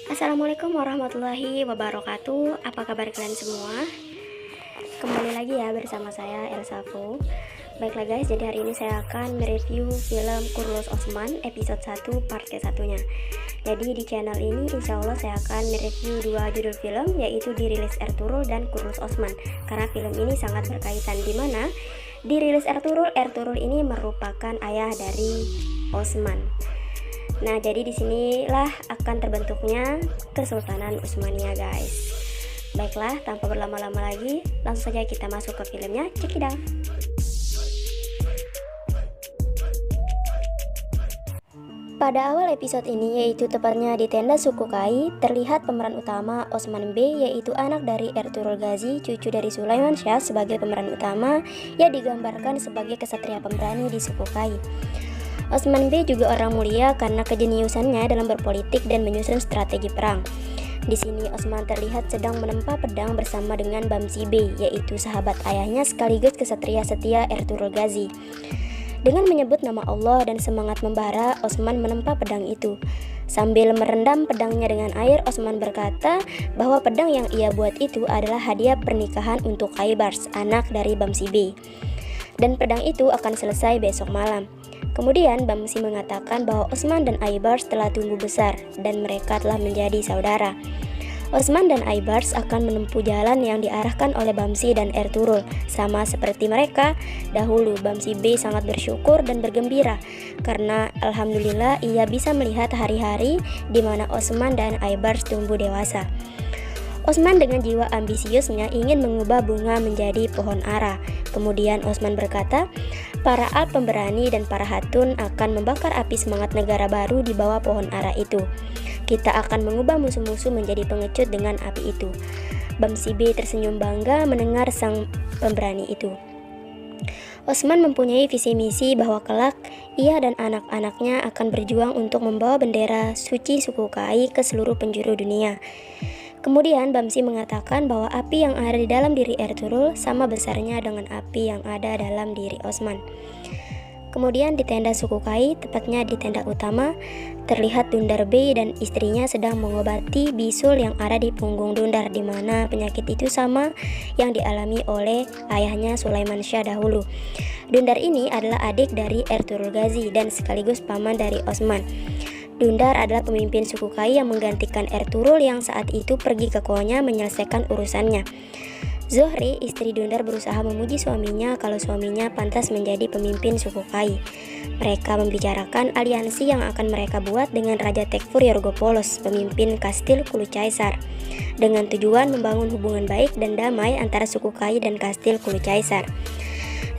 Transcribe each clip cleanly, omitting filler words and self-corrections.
Assalamualaikum warahmatullahi wabarakatuh. Apa kabar kalian semua? Kembali lagi ya bersama saya Elsa Fu. Baiklah guys, jadi hari ini saya akan mereview film Kurulus Osman episode 1 part ke-1-nya. Jadi di channel ini insya Allah saya akan mereview dua judul film, yaitu Dirilis Ertugrul dan Kurulus Osman. Karena film ini sangat berkaitan, dimana Dirilis Ertugrul ini merupakan ayah dari Osman. Nah, jadi disinilah akan terbentuknya Kesultanan Utsmaniyah guys. Baiklah, tanpa berlama-lama lagi, langsung saja kita masuk ke filmnya. Check it out. Pada awal episode ini, yaitu tepatnya di tenda suku Kai, terlihat pemeran utama Osman Bey, yaitu anak dari Ertugrul Ghazi, cucu dari Sulaiman Shah, sebagai pemeran utama yang digambarkan sebagai kesatria pemberani di suku Kai. Osman Bey juga orang mulia karena kejeniusannya dalam berpolitik dan menyusun strategi perang. Di sini Osman terlihat sedang menempa pedang bersama dengan Bamsi Bey, yaitu sahabat ayahnya sekaligus kesatria setia Ertugrul Ghazi. Dengan menyebut nama Allah dan semangat membara, Osman menempa pedang itu. Sambil merendam pedangnya dengan air, Osman berkata bahwa pedang yang ia buat itu adalah hadiah pernikahan untuk Aybars, anak dari Bamsi Bey. Dan pedang itu akan selesai besok malam. Kemudian Bamsi mengatakan bahwa Osman dan Aybars telah tumbuh besar dan mereka telah menjadi saudara. Osman dan Aybars akan menempuh jalan yang diarahkan oleh Bamsi dan Ertugrul. Sama seperti mereka dahulu, Bamsi Bey sangat bersyukur dan bergembira karena alhamdulillah ia bisa melihat hari-hari di mana Osman dan Aybars tumbuh dewasa. Osman dengan jiwa ambisiusnya ingin mengubah bunga menjadi pohon ara. Kemudian Osman berkata, para Alp pemberani dan para Hatun akan membakar api semangat negara baru di bawah pohon ara itu. Kita akan mengubah musuh-musuh menjadi pengecut dengan api itu. Bamsi Bey tersenyum bangga mendengar sang pemberani itu. Osman mempunyai visi misi bahwa kelak ia dan anak-anaknya akan berjuang untuk membawa bendera suci suku Kai ke seluruh penjuru dunia. Kemudian Bamsi mengatakan bahwa api yang ada di dalam diri Ertugrul sama besarnya dengan api yang ada dalam diri Osman. Kemudian di tenda suku Kai, tepatnya di tenda utama, terlihat Dundar Bey dan istrinya sedang mengobati bisul yang ada di punggung Dundar, di mana penyakit itu sama yang dialami oleh ayahnya Sulaiman Shah dahulu. Dundar ini adalah adik dari Ertugrul Ghazi dan sekaligus paman dari Osman. Dundar adalah pemimpin suku Kai yang menggantikan Ertugrul yang saat itu pergi ke Konya menyelesaikan urusannya. Zohri, istri Dundar, berusaha memuji suaminya kalau suaminya pantas menjadi pemimpin suku Kai. Mereka membicarakan aliansi yang akan mereka buat dengan Raja Tekfur Yorgopolos, pemimpin kastil Kulucaisar, dengan tujuan membangun hubungan baik dan damai antara suku Kai dan kastil Kulucaisar.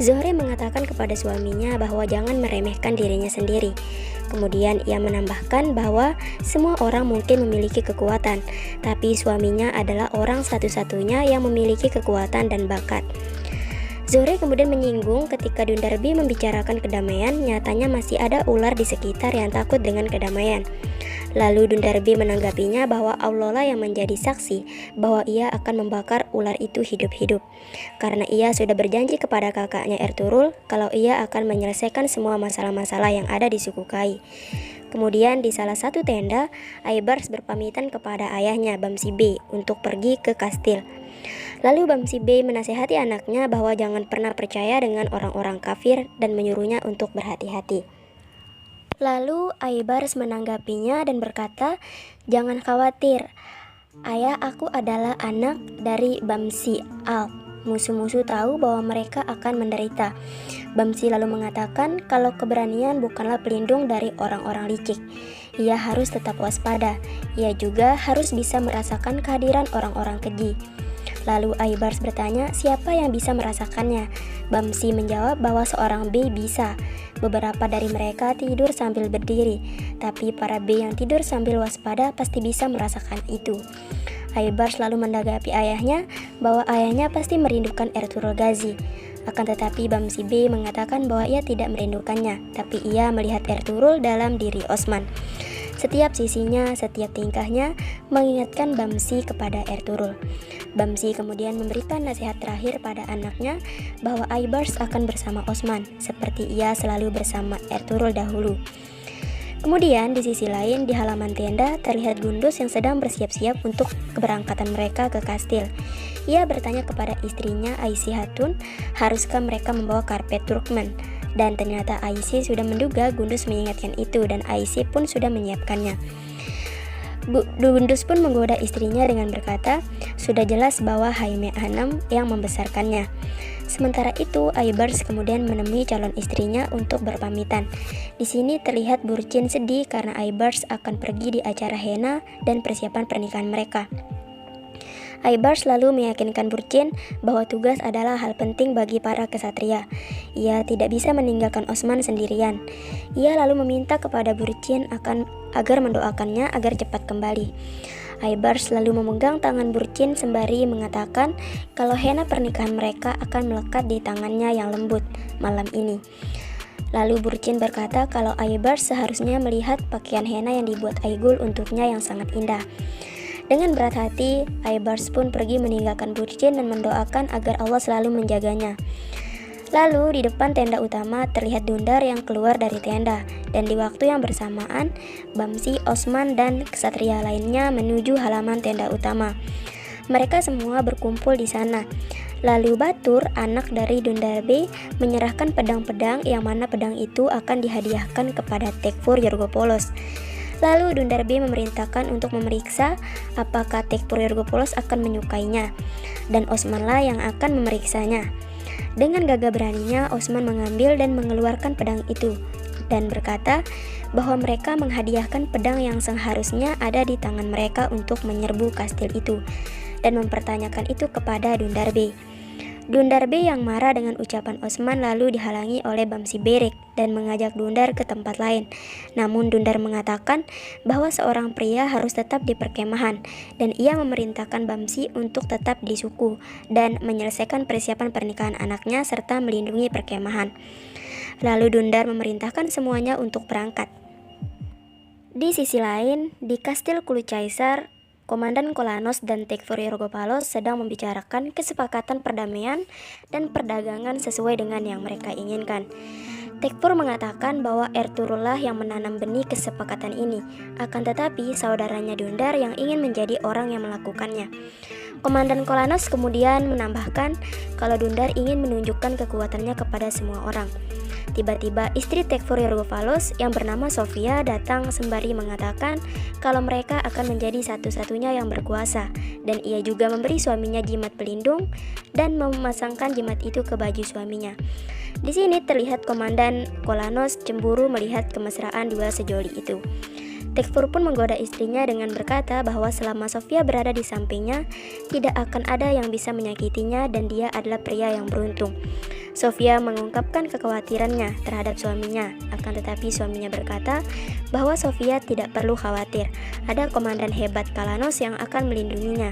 Zohri mengatakan kepada suaminya bahwa jangan meremehkan dirinya sendiri. Kemudian ia menambahkan bahwa semua orang mungkin memiliki kekuatan, tapi suaminya adalah orang satu-satunya yang memiliki kekuatan dan bakat. Zohri kemudian menyinggung ketika Dundar Bey membicarakan kedamaian, nyatanya masih ada ular di sekitar yang takut dengan kedamaian. Lalu Dundar Bey menanggapinya bahwa Allah lah yang menjadi saksi bahwa ia akan membakar ular itu hidup-hidup, karena ia sudah berjanji kepada kakaknya Ertugrul kalau ia akan menyelesaikan semua masalah-masalah yang ada di suku Kai. Kemudian di salah satu tenda, Aybars berpamitan kepada ayahnya Bamsi Bey untuk pergi ke kastil. Lalu Bamsi Bey menasihati anaknya bahwa jangan pernah percaya dengan orang-orang kafir dan menyuruhnya untuk berhati-hati. Lalu Aybars menanggapinya dan berkata, jangan khawatir, ayah aku adalah anak dari Bamsi Alp. Musuh-musuh tahu bahwa mereka akan menderita. Bamsi lalu mengatakan kalau keberanian bukanlah pelindung dari orang-orang licik. Ia harus tetap waspada. Ia juga harus bisa merasakan kehadiran orang-orang keji. Lalu Aybars bertanya, siapa yang bisa merasakannya? Bamsi menjawab bahwa seorang Bey bisa. Beberapa dari mereka tidur sambil berdiri, tapi para Bey yang tidur sambil waspada pasti bisa merasakan itu. Aybars lalu menanggapi ayahnya bahwa ayahnya pasti merindukan Ertugrul Ghazi. Akan tetapi Bamsi Bey mengatakan bahwa ia tidak merindukannya, tapi ia melihat Ertugrul dalam diri Osman. Setiap sisinya, setiap tingkahnya mengingatkan Bamsi kepada Ertugrul. Bamsi kemudian memberikan nasihat terakhir pada anaknya bahwa Aybars akan bersama Osman, seperti ia selalu bersama Ertugrul dahulu. Kemudian di sisi lain di halaman tenda terlihat Gundus yang sedang bersiap-siap untuk keberangkatan mereka ke kastil. Ia bertanya kepada istrinya Aisy Hatun, haruskah mereka membawa karpet Turkmen? Dan ternyata Aisy sudah menduga Gundus mengingatkan itu dan Aisy pun sudah menyiapkannya. Gundus pun menggoda istrinya dengan berkata, sudah jelas bahwa Haime Hanam yang membesarkannya. Sementara itu, Aybars kemudian menemui calon istrinya untuk berpamitan. Di sini terlihat Burcin sedih karena Aybars akan pergi di acara henna dan persiapan pernikahan mereka. Aybars lalu meyakinkan Burcin bahwa tugas adalah hal penting bagi para kesatria. Ia tidak bisa meninggalkan Osman sendirian. Ia lalu meminta kepada Burcin agar mendoakannya agar cepat kembali. Aybars lalu memegang tangan Burcin sembari mengatakan kalau henna pernikahan mereka akan melekat di tangannya yang lembut malam ini. Lalu Burcin berkata kalau Aybars seharusnya melihat pakaian henna yang dibuat Aigul untuknya yang sangat indah. Dengan berat hati, Aybars pun pergi meninggalkan Burcin dan mendoakan agar Allah selalu menjaganya. Lalu di depan tenda utama terlihat Dundar yang keluar dari tenda, dan di waktu yang bersamaan Bamsi, Osman, dan kesatria lainnya menuju halaman tenda utama. Mereka semua berkumpul di sana. Lalu Batur, anak dari Dundar B, menyerahkan pedang-pedang yang mana pedang itu akan dihadiahkan kepada Tekfur Yorgopolos. Lalu Dundar B memerintahkan untuk memeriksa apakah Tekfur Yorgopolos akan menyukainya, dan Osmanlah yang akan memeriksanya. Dengan gagah beraninya, Osman mengambil dan mengeluarkan pedang itu dan berkata bahwa mereka menghadiahkan pedang yang seharusnya ada di tangan mereka untuk menyerbu kastil itu, dan mempertanyakan itu kepada Dundar B. Dundar B yang marah dengan ucapan Osman lalu dihalangi oleh Bamsi Berek dan mengajak Dundar ke tempat lain. Namun Dundar mengatakan bahwa seorang pria harus tetap di perkemahan dan ia memerintahkan Bamsi untuk tetap di suku dan menyelesaikan persiapan pernikahan anaknya serta melindungi perkemahan. Lalu Dundar memerintahkan semuanya untuk berangkat. Di sisi lain, di Kastil Kulucaisar, Komandan Kolanos dan Tekfur Yorgopalos sedang membicarakan kesepakatan perdamaian dan perdagangan sesuai dengan yang mereka inginkan. Tekfur mengatakan bahwa Ertuğrullah yang menanam benih kesepakatan ini, akan tetapi saudaranya Dundar yang ingin menjadi orang yang melakukannya. Komandan Kolanos kemudian menambahkan kalau Dundar ingin menunjukkan kekuatannya kepada semua orang. Tiba-tiba istri Tekfur Yorgopalos yang bernama Sofia datang sembari mengatakan kalau mereka akan menjadi satu-satunya yang berkuasa, dan ia juga memberi suaminya jimat pelindung dan memasangkan jimat itu ke baju suaminya. Di sini terlihat Komandan Kolanos cemburu melihat kemesraan dua sejoli itu. Tekfur pun menggoda istrinya dengan berkata bahwa selama Sofia berada di sampingnya, tidak akan ada yang bisa menyakitinya dan dia adalah pria yang beruntung. Sofia mengungkapkan kekhawatirannya terhadap suaminya, akan tetapi suaminya berkata bahwa Sofia tidak perlu khawatir, ada komandan hebat Kalanos yang akan melindunginya.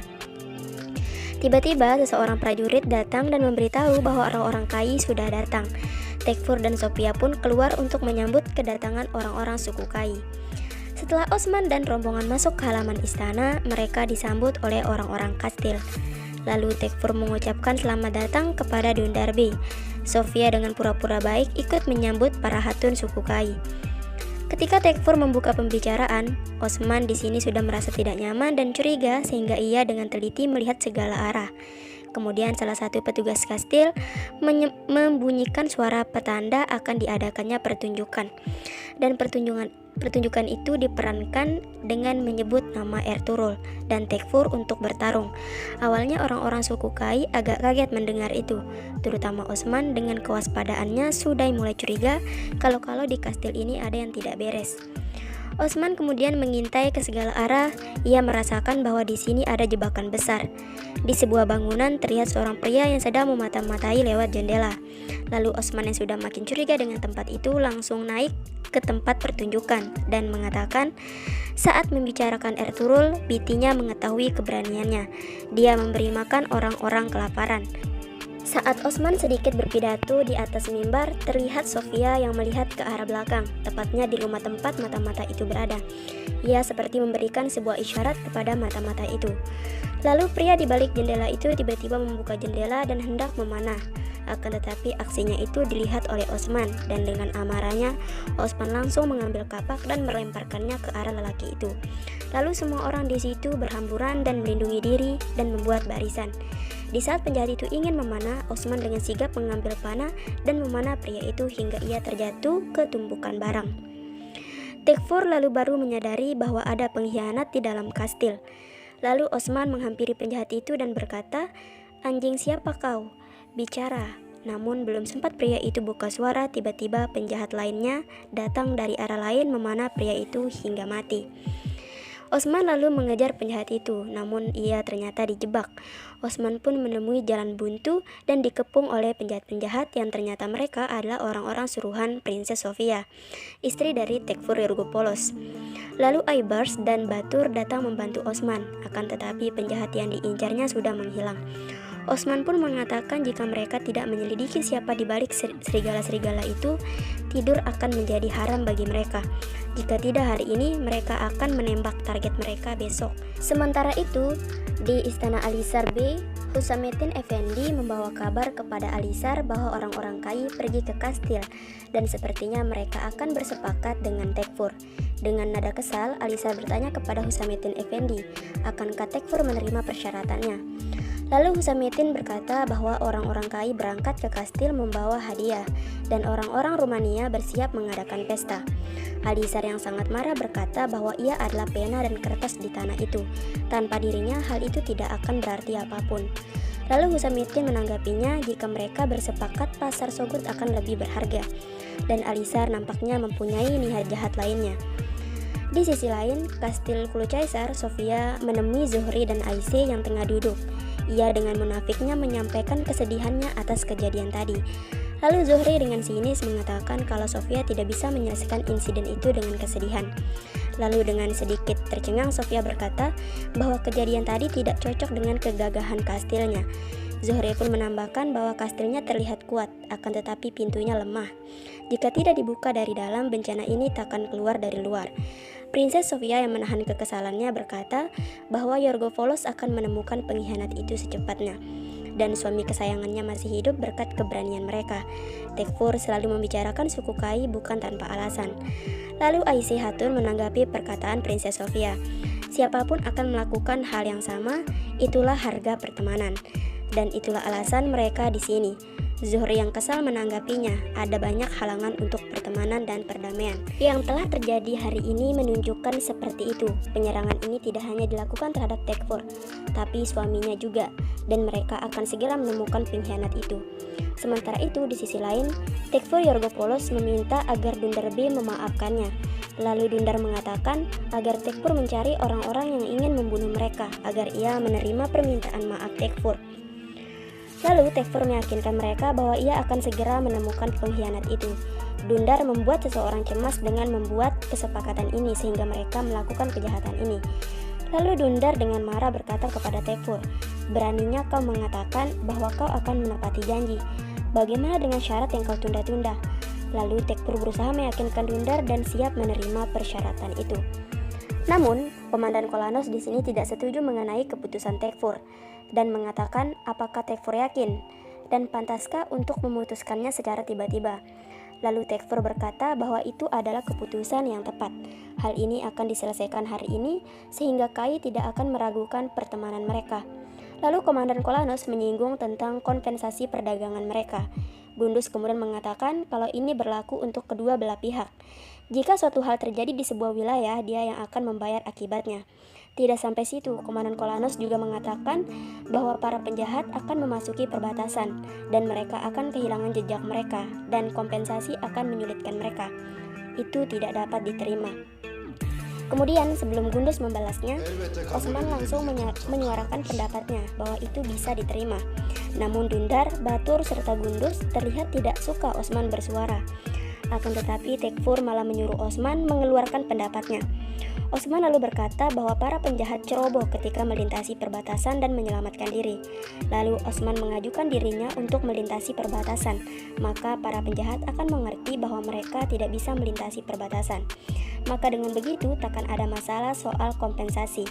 Tiba-tiba seseorang prajurit datang dan memberitahu bahwa orang-orang Kai sudah datang. Tekfur dan Sofia pun keluar untuk menyambut kedatangan orang-orang suku Kai. Setelah Osman dan rombongan masuk ke halaman istana, mereka disambut oleh orang-orang kastil. Lalu Tekfur mengucapkan selamat datang kepada Dundar B. Sofia dengan pura-pura baik ikut menyambut para hatun suku Kai. Ketika Tekfur membuka pembicaraan, Osman di sini sudah merasa tidak nyaman dan curiga sehingga ia dengan teliti melihat segala arah. Kemudian salah satu petugas kastil membunyikan suara petanda akan diadakannya pertunjukan. Dan pertunjukan itu diperankan dengan menyebut nama Ertuğrul dan Tekfur untuk bertarung. Awalnya orang-orang suku Kai agak kaget mendengar itu, terutama Osman dengan kewaspadaannya sudah mulai curiga kalau di kastil ini ada yang tidak beres. Osman kemudian mengintai ke segala arah. Ia merasakan bahwa di sini ada jebakan besar. Di sebuah bangunan terlihat seorang pria yang sedang memata-matai lewat jendela. Lalu Osman yang sudah makin curiga dengan tempat itu langsung naik ke tempat pertunjukan dan mengatakan saat membicarakan Ertuğrul, Bitinya mengetahui keberaniannya. Dia memberi makan orang-orang kelaparan. Saat Osman sedikit berpidato di atas mimbar, terlihat Sofia yang melihat ke arah belakang, tepatnya di rumah tempat mata-mata itu berada. Ia seperti memberikan sebuah isyarat kepada mata-mata itu. Lalu pria di balik jendela itu tiba-tiba membuka jendela dan hendak memanah. Akan tetapi aksinya itu dilihat oleh Osman, dan dengan amarahnya, Osman langsung mengambil kapak dan melemparkannya ke arah lelaki itu. Lalu semua orang di situ berhamburan dan melindungi diri dan membuat barisan. Di saat penjahat itu ingin memanah, Osman dengan sigap mengambil panah dan memanah pria itu hingga ia terjatuh ke tumpukan barang. Tekfur lalu baru menyadari bahwa ada pengkhianat di dalam kastil. Lalu Osman menghampiri penjahat itu dan berkata, "Anjing, siapa kau? Bicara." Namun belum sempat pria itu buka suara, tiba-tiba penjahat lainnya datang dari arah lain memanah pria itu hingga mati. Osman lalu mengejar penjahat itu, namun ia ternyata dijebak. Osman pun menemui jalan buntu dan dikepung oleh penjahat-penjahat yang ternyata mereka adalah orang-orang suruhan Princess Sofia, istri dari Tekfur Yorgopoulos. Lalu Aybars dan Batur datang membantu Osman, akan tetapi penjahat yang diincarnya sudah menghilang. Osman pun mengatakan jika mereka tidak menyelidiki siapa di balik serigala-serigala itu, tidur akan menjadi haram bagi mereka. Jika tidak hari ini, mereka akan menembak target mereka besok. Sementara itu, di Istana Alisar B, Husamettin Effendi membawa kabar kepada Alisar bahwa orang-orang Kai pergi ke kastil, dan sepertinya mereka akan bersepakat dengan Tekfur. Dengan nada kesal, Alisar bertanya kepada Husamettin Effendi, akankah Tekfur menerima persyaratannya? Lalu Husamettin berkata bahwa orang-orang Kai berangkat ke kastil membawa hadiah, dan orang-orang Rumania bersiap mengadakan pesta. Alisar yang sangat marah berkata bahwa ia adalah pena dan kertas di tanah itu. Tanpa dirinya, hal itu tidak akan berarti apapun. Lalu Husamettin menanggapinya jika mereka bersepakat pasar Sogut akan lebih berharga, dan Alisar nampaknya mempunyai niat jahat lainnya. Di sisi lain, kastil Kulucaisar, Sofia menemui Zuhri dan Aisyah yang tengah duduk. Ia dengan munafiknya menyampaikan kesedihannya atas kejadian tadi. Lalu Zuhri dengan sinis mengatakan kalau Sofia tidak bisa menyelesaikan insiden itu dengan kesedihan. Lalu dengan sedikit tercengang, Sofia berkata bahwa kejadian tadi tidak cocok dengan kegagahan kastilnya. Zuhri pun menambahkan bahwa kastilnya terlihat kuat, akan tetapi pintunya lemah. Jika tidak dibuka dari dalam, bencana ini takkan keluar dari luar. Princess Sofia yang menahan kekesalannya berkata bahwa Yorgopoulos akan menemukan pengkhianat itu secepatnya, dan suami kesayangannya masih hidup berkat keberanian mereka. Tekfur selalu membicarakan suku Kai bukan tanpa alasan. Lalu Aisyah Hatun menanggapi perkataan Princess Sofia, siapapun akan melakukan hal yang sama, itulah harga pertemanan, dan itulah alasan mereka di sini. Zuhri yang kesal menanggapinya, ada banyak halangan untuk pertemanan dan perdamaian. Yang telah terjadi hari ini menunjukkan seperti itu. Penyerangan ini tidak hanya dilakukan terhadap Tekfur, tapi suaminya juga, dan mereka akan segera menemukan pengkhianat itu. Sementara itu, di sisi lain, Tekfur Yorgopoulos meminta agar Dundar B memaafkannya. Lalu Dundar mengatakan agar Tekfur mencari orang-orang yang ingin membunuh mereka, agar ia menerima permintaan maaf Tekfur. Lalu Tekfur meyakinkan mereka bahwa ia akan segera menemukan pengkhianat itu. Dundar membuat seseorang cemas dengan membuat kesepakatan ini sehingga mereka melakukan kejahatan ini. Lalu Dundar dengan marah berkata kepada Tekfur, beraninya kau mengatakan bahwa kau akan menepati janji. Bagaimana dengan syarat yang kau tunda-tunda? Lalu Tekfur berusaha meyakinkan Dundar dan siap menerima persyaratan itu. Namun, Komandan Kolanos di sini tidak setuju mengenai keputusan Tekfur dan mengatakan apakah Tekfur yakin dan pantaskah untuk memutuskannya secara tiba-tiba. Lalu Tekfur berkata bahwa itu adalah keputusan yang tepat. Hal ini akan diselesaikan hari ini sehingga Kai tidak akan meragukan pertemanan mereka. Lalu Komandan Kolanos menyinggung tentang kompensasi perdagangan mereka. Gundus kemudian mengatakan kalau ini berlaku untuk kedua belah pihak. Jika suatu hal terjadi di sebuah wilayah, dia yang akan membayar akibatnya. Tidak sampai situ, Komandan Kolanos juga mengatakan bahwa para penjahat akan memasuki perbatasan dan mereka akan kehilangan jejak mereka dan kompensasi akan menyulitkan mereka. Itu tidak dapat diterima. Kemudian sebelum Gundus membalasnya, Osman langsung menyuarakan pendapatnya bahwa itu bisa diterima. Namun Dundar, Batur, serta Gundus terlihat tidak suka Osman bersuara. Akan tetapi Tekfur malah menyuruh Osman mengeluarkan pendapatnya. Osman lalu berkata bahwa para penjahat ceroboh ketika melintasi perbatasan dan menyelamatkan diri. Lalu Osman mengajukan dirinya untuk melintasi perbatasan, maka para penjahat akan mengerti bahwa mereka tidak bisa melintasi perbatasan. Maka dengan begitu takkan ada masalah soal kompensasi.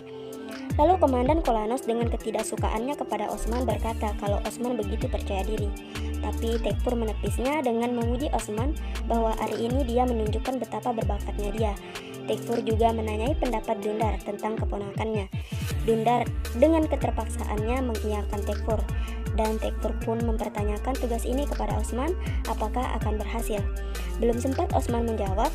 Lalu Komandan Kolanos dengan ketidaksukaannya kepada Osman berkata kalau Osman begitu percaya diri. Tapi Tekfur menepisnya dengan memuji Osman bahwa hari ini dia menunjukkan betapa berbakatnya dia. Tekfur juga menanyai pendapat Dundar tentang keponakannya. Dundar dengan keterpaksaannya mengiyakan Tekfur, dan Tekfur pun mempertanyakan tugas ini kepada Osman apakah akan berhasil. Belum sempat Osman menjawab,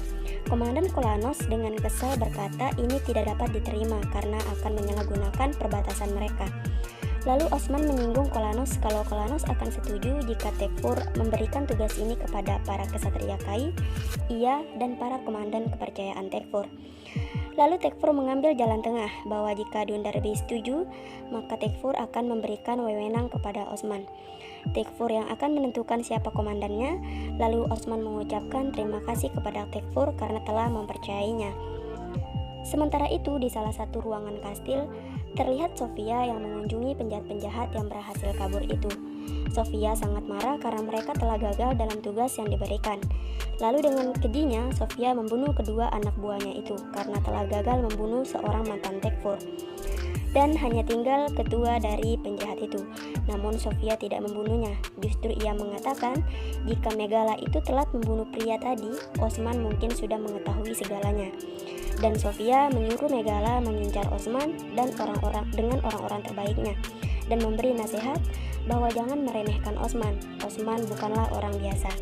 Komandan Kolanos dengan kesal berkata ini tidak dapat diterima karena akan menyalahgunakan perbatasan mereka. Lalu Osman menyinggung Kolanos kalau Kolanos akan setuju jika Tekfur memberikan tugas ini kepada para kesatria Kai, ia dan para komandan kepercayaan Tekfur. Lalu Tekfur mengambil jalan tengah bahwa jika Dundarbi setuju, maka Tekfur akan memberikan wewenang kepada Osman. Tekfur yang akan menentukan siapa komandannya, lalu Osman mengucapkan terima kasih kepada Tekfur karena telah mempercayainya. Sementara itu di salah satu ruangan kastil, terlihat Sofia yang mengunjungi penjahat-penjahat yang berhasil kabur itu. Sofia sangat marah karena mereka telah gagal dalam tugas yang diberikan. Lalu dengan kejinya, Sofia membunuh kedua anak buahnya itu karena telah gagal membunuh seorang mantan Tekfur. Dan hanya tinggal ketua dari penjahat itu. Namun Sofia tidak membunuhnya. Justru ia mengatakan jika Megala itu telat membunuh pria tadi, Osman mungkin sudah mengetahui segalanya. Dan Sofia menyuruh Megala mengincar Osman dan orang-orang terbaiknya dan memberi nasihat bahwa jangan meremehkan Osman. Osman bukanlah orang biasa.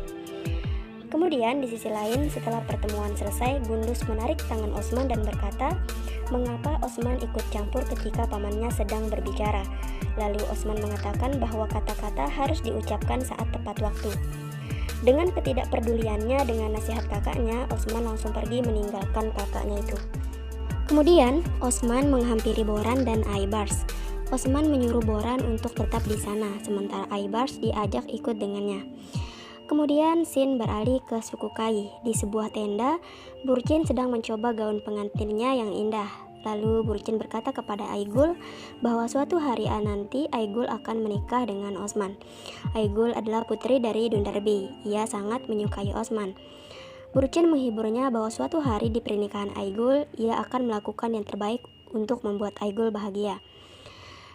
Kemudian di sisi lain setelah pertemuan selesai, Gundus menarik tangan Osman dan berkata, mengapa Osman ikut campur ketika pamannya sedang berbicara? Lalu Osman mengatakan bahwa kata-kata harus diucapkan saat tepat waktu. Dengan ketidakpeduliannya dengan nasihat kakaknya, Osman langsung pergi meninggalkan kakaknya itu. Kemudian Osman menghampiri Boran dan Aybars. Osman menyuruh Boran untuk tetap di sana, sementara Aybars diajak ikut dengannya. Kemudian scene beralih ke suku Kai. Di sebuah tenda, Burcin sedang mencoba gaun pengantinnya yang indah. Lalu Burcin berkata kepada Aigul bahwa suatu hari nanti Aigul akan menikah dengan Osman. Aigul adalah putri dari Dundarbi. Ia sangat menyukai Osman. Burcin menghiburnya bahwa suatu hari di pernikahan Aigul, ia akan melakukan yang terbaik untuk membuat Aigul bahagia.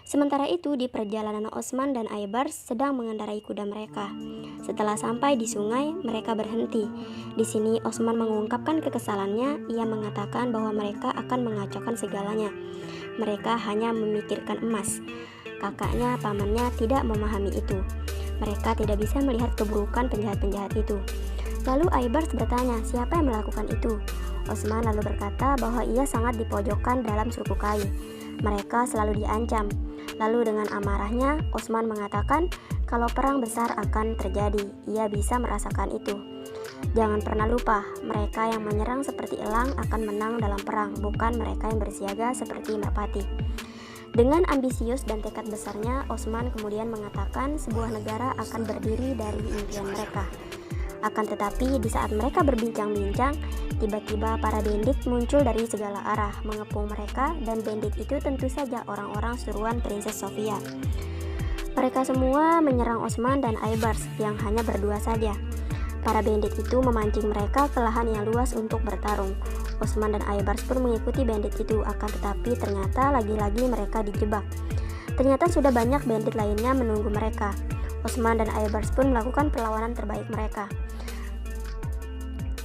Sementara itu di perjalanan Osman dan Aybars sedang mengendarai kuda mereka. Setelah sampai di sungai, mereka berhenti. Di sini Osman mengungkapkan kekesalannya. Ia mengatakan bahwa mereka akan mengacaukan segalanya. Mereka hanya memikirkan emas. Kakaknya, pamannya tidak memahami itu. Mereka tidak bisa melihat keburukan penjahat-penjahat itu. Lalu Aybars bertanya, siapa yang melakukan itu? Osman lalu berkata bahwa ia sangat dipojokkan dalam suku Kai. Mereka selalu diancam. Lalu dengan amarahnya, Osman mengatakan kalau perang besar akan terjadi. Ia bisa merasakan itu. Jangan pernah lupa, mereka yang menyerang seperti elang akan menang dalam perang, bukan mereka yang bersiaga seperti merpati. Dengan ambisius dan tekad besarnya, Osman kemudian mengatakan sebuah negara akan berdiri dari impian mereka. Akan tetapi di saat mereka berbincang-bincang, tiba-tiba para bandit muncul dari segala arah mengepung mereka, dan bandit itu tentu saja orang-orang suruhan Princess Sofia. Mereka semua menyerang Osman dan Aybars yang hanya berdua saja. Para bandit itu memancing mereka ke lahan yang luas untuk bertarung. Osman dan Aybars pun mengikuti bandit itu, akan tetapi ternyata lagi-lagi mereka dijebak. Ternyata sudah banyak bandit lainnya menunggu mereka. Osman dan Aybars pun melakukan perlawanan terbaik mereka.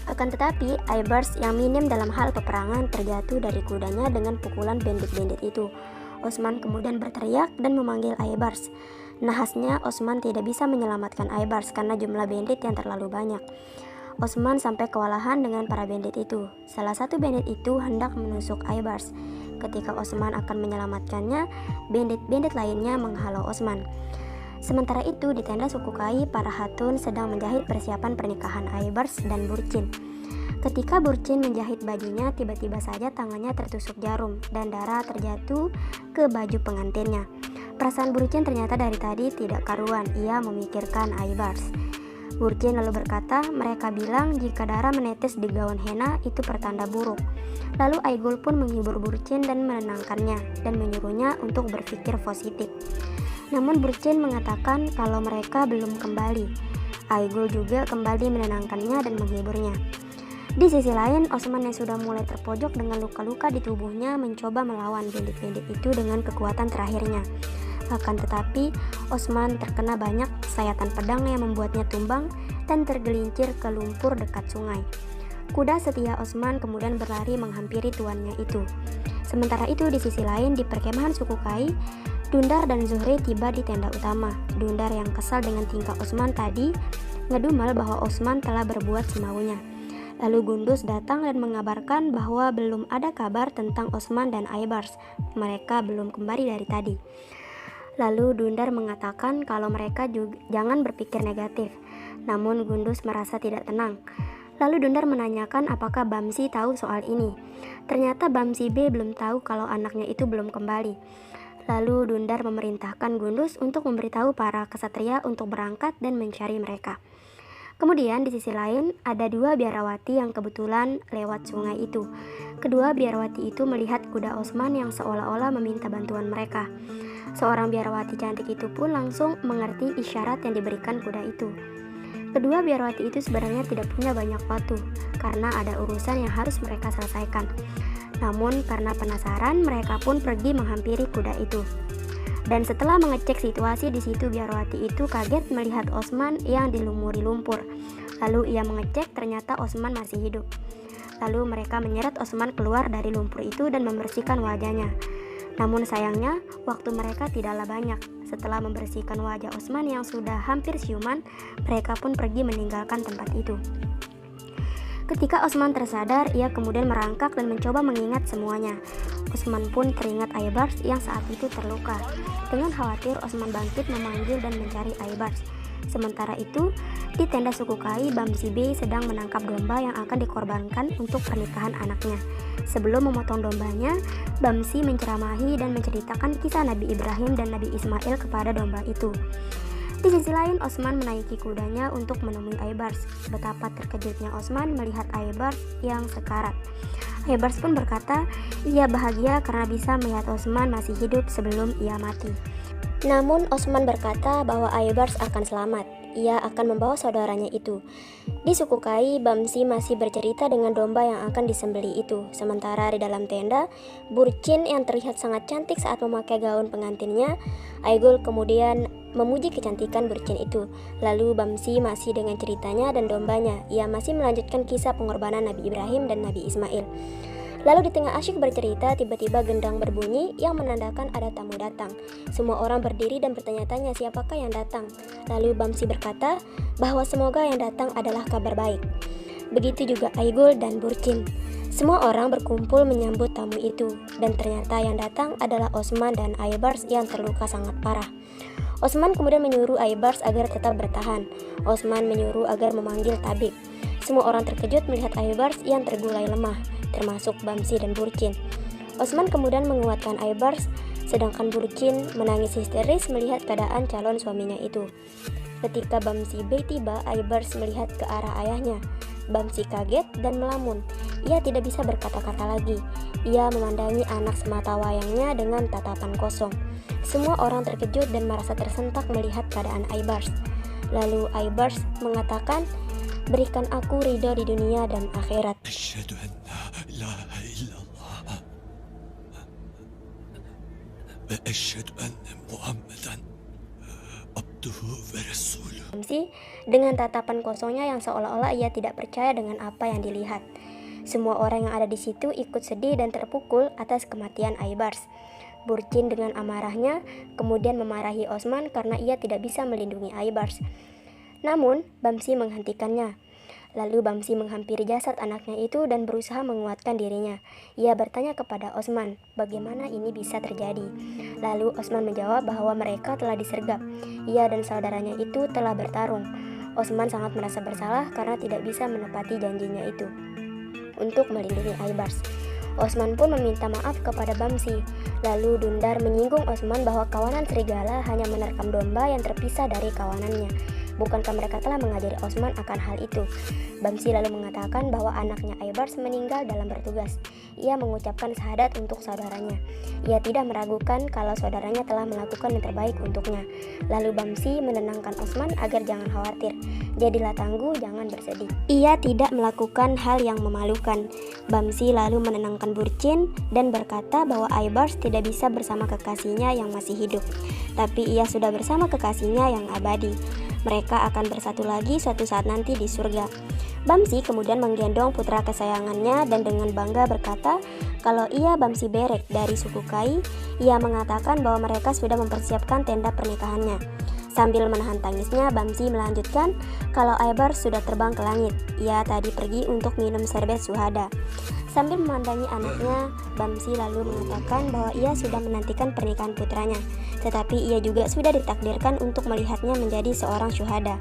Akan tetapi, Aybars yang minim dalam hal peperangan terjatuh dari kudanya dengan pukulan bandit-bandit itu. Osman kemudian berteriak dan memanggil Aybars. Nahasnya, Osman tidak bisa menyelamatkan Aybars karena jumlah bandit yang terlalu banyak. Osman sampai kewalahan dengan para bandit itu. Salah satu bandit itu hendak menusuk Aybars. Ketika Osman akan menyelamatkannya, bandit-bandit lainnya menghalau Osman. Sementara itu di tenda suku Kai, para hatun sedang menjahit persiapan pernikahan Aybars dan Burcin. Ketika Burcin menjahit bajunya, tiba-tiba saja tangannya tertusuk jarum dan darah terjatuh ke baju pengantinnya. Perasaan Burcin ternyata dari tadi tidak karuan. Ia memikirkan Aybars. Burcin lalu berkata, mereka bilang jika darah menetes di gaun henna itu pertanda buruk. Lalu Aigul pun menghibur Burcin dan menenangkannya dan menyuruhnya untuk berpikir positif. Namun Burcin mengatakan kalau mereka belum kembali. Aigul juga kembali menenangkannya dan menghiburnya. Di sisi lain, Osman yang sudah mulai terpojok dengan luka-luka di tubuhnya mencoba melawan bintik-bintik itu dengan kekuatan terakhirnya. Akan tetapi, Osman terkena banyak sayatan pedang yang membuatnya tumbang dan tergelincir ke lumpur dekat sungai. Kuda setia Osman kemudian berlari menghampiri tuannya itu. Sementara itu di sisi lain di perkemahan suku Kai, Dundar dan Zuhri tiba di tenda utama. Dundar yang kesal dengan tingkah Osman tadi ngedumel bahwa Osman telah berbuat semaunya. Lalu Gunduz datang dan mengabarkan bahwa belum ada kabar tentang Osman dan Aybars. Mereka belum kembali dari tadi. Lalu Dundar mengatakan kalau mereka juga jangan berpikir negatif. Namun Gunduz merasa tidak tenang. Lalu Dundar menanyakan apakah Bamsi tahu soal ini. Ternyata Bamsi B belum tahu kalau anaknya itu belum kembali. Lalu Dundar memerintahkan Gunduz untuk memberitahu para kesatria untuk berangkat dan mencari mereka. Kemudian di sisi lain ada dua biarawati yang kebetulan lewat sungai itu. Kedua biarawati itu melihat kuda Osman yang seolah-olah meminta bantuan mereka. Seorang biarawati cantik itu pun langsung mengerti isyarat yang diberikan kuda itu. Kedua biarawati itu sebenarnya tidak punya banyak waktu karena ada urusan yang harus mereka selesaikan. Namun karena penasaran, mereka pun pergi menghampiri kuda itu. Dan setelah mengecek situasi di situ, biarawati itu kaget melihat Osman yang dilumuri lumpur. Lalu ia mengecek, ternyata Osman masih hidup. Lalu mereka menyeret Osman keluar dari lumpur itu dan membersihkan wajahnya. Namun sayangnya, waktu mereka tidaklah banyak. Setelah membersihkan wajah Osman yang sudah hampir siuman, mereka pun pergi meninggalkan tempat itu. Ketika Osman tersadar, ia kemudian merangkak dan mencoba mengingat semuanya. Osman pun teringat Aybars yang saat itu terluka. Dengan khawatir, Osman bangkit memanggil dan mencari Aybars. Sementara itu, di tenda suku Kai, Bamsi B sedang menangkap domba yang akan dikorbankan untuk pernikahan anaknya. Sebelum memotong dombanya, Bamsi menceramahi dan menceritakan kisah Nabi Ibrahim dan Nabi Ismail kepada domba itu. Di sisi lain, Osman menaiki kudanya untuk menemui Aybars. Betapa terkejutnya Osman melihat Aybars yang sekarat. Aybars pun berkata, ia bahagia karena bisa melihat Osman masih hidup sebelum ia mati. Namun Osman berkata bahwa Aybars akan selamat. Ia akan membawa saudaranya itu. Di suku Kai, Bamsi masih bercerita dengan domba yang akan disembelih itu. Sementara di dalam tenda, Burcin yang terlihat sangat cantik saat memakai gaun pengantinnya, Aigul kemudian memuji kecantikan Burcin itu. Lalu Bamsi masih dengan ceritanya dan dombanya. Ia masih melanjutkan kisah pengorbanan Nabi Ibrahim dan Nabi Ismail. Lalu di tengah asyik bercerita, tiba-tiba gendang berbunyi yang menandakan ada tamu datang. Semua orang berdiri dan bertanya-tanya siapakah yang datang. Lalu Bamsi berkata bahwa semoga yang datang adalah kabar baik. Begitu juga Aigul dan Burcin. Semua orang berkumpul menyambut tamu itu, dan ternyata yang datang adalah Osman dan Aybars yang terluka sangat parah. Osman kemudian menyuruh Aybars agar tetap bertahan. Osman menyuruh agar memanggil tabib. Semua orang terkejut melihat Aybars yang tergulai lemah, termasuk Bamsi dan Burcin. Osman kemudian menguatkan Aybars, sedangkan Burcin menangis histeris melihat keadaan calon suaminya itu. Ketika Bamsi B tiba, Aybars melihat ke arah ayahnya. Bamsi kaget dan melamun. Ia tidak bisa berkata-kata lagi. Ia memandangi anak semata wayangnya dengan tatapan kosong. Semua orang terkejut dan merasa tersentak melihat keadaan Aybars. Lalu Aybars mengatakan, berikan aku ridho di dunia dan akhirat. Asyhadu an la ilaha illallah wa asyhadu anna Muhammadan abduhu wa rasuluh. Bamsi dengan tatapan kosongnya yang seolah-olah ia tidak percaya dengan apa yang dilihat. Semua orang yang ada di situ ikut sedih dan terpukul atas kematian Aybars. Burcin dengan amarahnya kemudian memarahi Osman karena ia tidak bisa melindungi Aybars. Namun Bamsi menghentikannya. Lalu Bamsi menghampiri jasad anaknya itu dan berusaha menguatkan dirinya. Ia bertanya kepada Osman, bagaimana ini bisa terjadi? Lalu Osman menjawab bahwa mereka telah disergap. Ia dan saudaranya itu telah bertarung. Osman sangat merasa bersalah karena tidak bisa menepati janjinya itu untuk melindungi Aybars. Osman pun meminta maaf kepada Bamsi. Lalu Dundar menyinggung Osman bahwa kawanan serigala hanya menerkam domba yang terpisah dari kawanannya. Bukankah mereka telah mengajari Osman akan hal itu? Bamsi lalu mengatakan bahwa anaknya Aybars meninggal dalam bertugas. Ia mengucapkan syahadat untuk saudaranya. Ia tidak meragukan kalau saudaranya telah melakukan yang terbaik untuknya. Lalu Bamsi menenangkan Osman agar jangan khawatir. Jadilah tangguh, jangan bersedih. Ia tidak melakukan hal yang memalukan. Bamsi lalu menenangkan Burcin dan berkata bahwa Aybars tidak bisa bersama kekasihnya yang masih hidup, tapi ia sudah bersama kekasihnya yang abadi. Mereka akan bersatu lagi suatu saat nanti di surga. Bamsi kemudian menggendong putra kesayangannya dan dengan bangga berkata kalau ia Bamsi Berek dari suku Kai. Ia mengatakan bahwa mereka sudah mempersiapkan tenda pernikahannya. Sambil menahan tangisnya, Bamsi melanjutkan kalau Aybars sudah terbang ke langit. Ia tadi pergi untuk minum serbet syuhada. Sambil memandangi anaknya, Bamsi lalu mengatakan bahwa ia sudah menantikan pernikahan putranya, tetapi ia juga sudah ditakdirkan untuk melihatnya menjadi seorang syuhada.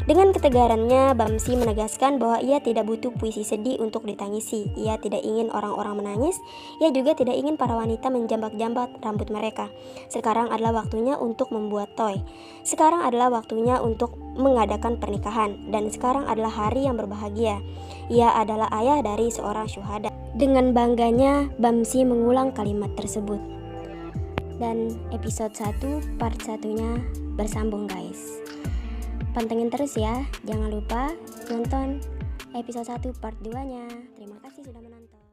Dengan ketegarannya, Bamsi menegaskan bahwa ia tidak butuh puisi sedih untuk ditangisi. Ia tidak ingin orang-orang menangis. Ia juga tidak ingin para wanita menjambak-jambak rambut mereka. Sekarang adalah waktunya untuk membuat toy. Sekarang adalah waktunya untuk mengadakan pernikahan. Dan sekarang adalah hari yang berbahagia. Ia adalah ayah dari seorang syuhada. Dengan bangganya, Bamsi mengulang kalimat tersebut. Dan episode 1 part 1-nya bersambung, guys. Pantengin terus ya, jangan lupa nonton episode 1 part 2-nya. Terima kasih sudah menonton.